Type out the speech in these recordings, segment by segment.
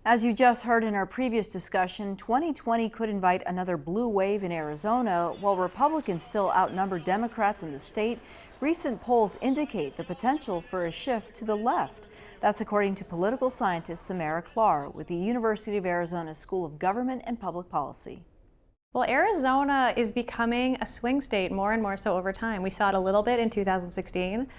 As you just heard in our previous discussion, 2020 could invite another blue wave in Arizona. While Republicans still outnumber Democrats in the state, recent polls indicate the potential for a shift to the left. That's according to political scientist Samara Klar with the University of Arizona School of Government and Public Policy. Well, Arizona is becoming a swing state more and more so over time. We saw it a little bit in 2016,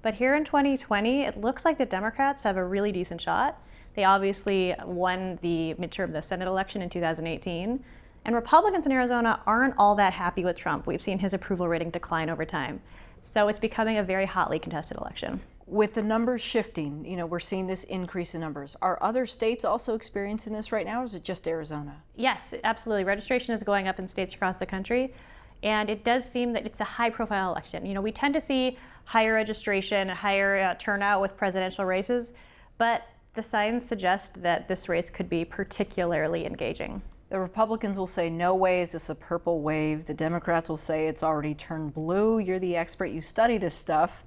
but here in 2020, it looks like the Democrats have a really decent shot. They obviously won the Senate election in 2018. And Republicans in Arizona aren't all that happy with Trump. We've seen his approval rating decline over time. So it's becoming a very hotly contested election. With the numbers shifting, we're seeing this increase in numbers. Are other states also experiencing this right now, or is it just Arizona? Yes, absolutely. Registration is going up in states across the country. And it does seem that it's a high-profile election. We tend to see higher registration, higher turnout with presidential races, but the signs suggest that this race could be particularly engaging. The Republicans will say, no way is this a purple wave. The Democrats will say it's already turned blue. You're the expert. You study this stuff.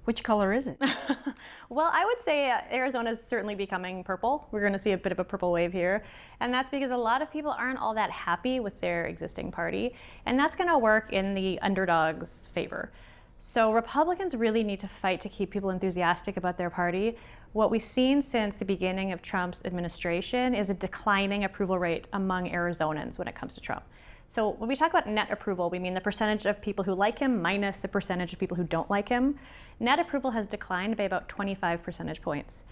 Which color is it? Well, I would say Arizona is certainly becoming purple. We're going to see a bit of a purple wave here. And that's because a lot of people aren't all that happy with their existing party. And that's going to work in the underdog's favor. So Republicans really need to fight to keep people enthusiastic about their party. What we've seen since the beginning of Trump's administration is a declining approval rate among Arizonans when it comes to Trump. So when we talk about net approval, we mean the percentage of people who like him minus the percentage of people who don't like him. Net approval has declined by about 25 percentage points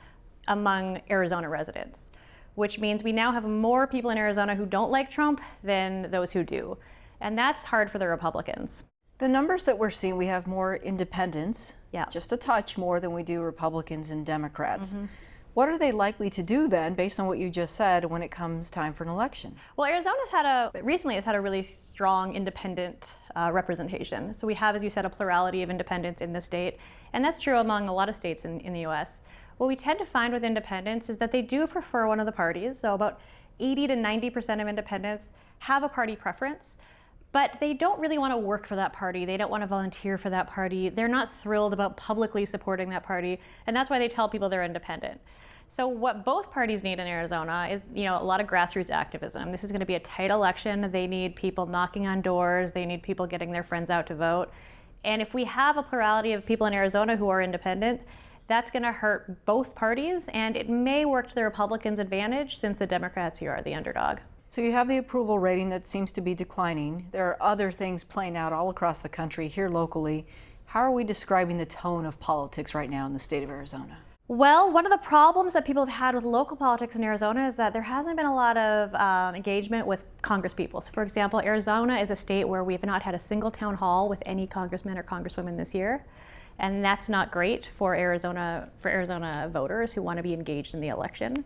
among Arizona residents, which means we now have more people in Arizona who don't like Trump than those who do. And that's hard for the Republicans. The numbers that we're seeing, we have more independents, Yeah. just a touch more than we do Republicans and Democrats. What are they likely to do then, based on what you just said, when it comes time for an election? Well, Arizona recently has had a really strong independent representation. So we have, as you said, a plurality of independents in the state, and that's true among a lot of states in the U.S. What we tend to find with independents is that they do prefer one of the parties. So about 80 to 90% of independents have a party preference. But they don't really want to work for that party. They don't want to volunteer for that party. They're not thrilled about publicly supporting that party. And that's why they tell people they're independent. So what both parties need in Arizona is, a lot of grassroots activism. This is going to be a tight election. They need people knocking on doors. They need people getting their friends out to vote. And if we have a plurality of people in Arizona who are independent, that's going to hurt both parties. And it may work to the Republicans' advantage since the Democrats here are the underdog. So you have the approval rating that seems to be declining. There are other things playing out all across the country, here locally. How are we describing the tone of politics right now in the state of Arizona? Well, one of the problems that people have had with local politics in Arizona is that there hasn't been a lot of engagement with congresspeople. So for example, Arizona is a state where we have not had a single town hall with any congressmen or congresswomen this year. And that's not great for Arizona voters who want to be engaged in the election.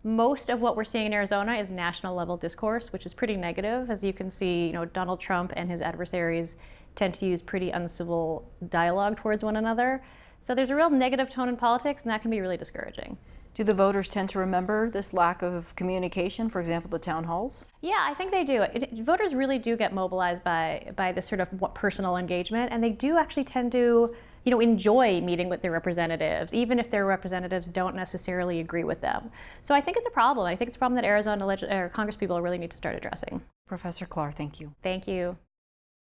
Most of what we're seeing in Arizona is national level discourse, which is pretty negative. As you can see, Donald Trump and his adversaries tend to use pretty uncivil dialogue towards one another. So there's a real negative tone in politics, and that can be really discouraging. Do the voters tend to remember this lack of communication, for example, the town halls? Yeah, I think they do. Voters really do get mobilized by this sort of personal engagement, and they do actually tend to enjoy meeting with their representatives, even if their representatives don't necessarily agree with them. So I think it's a problem. I think it's a problem that Arizona congresspeople really need to start addressing. Professor Klar, thank you. Thank you.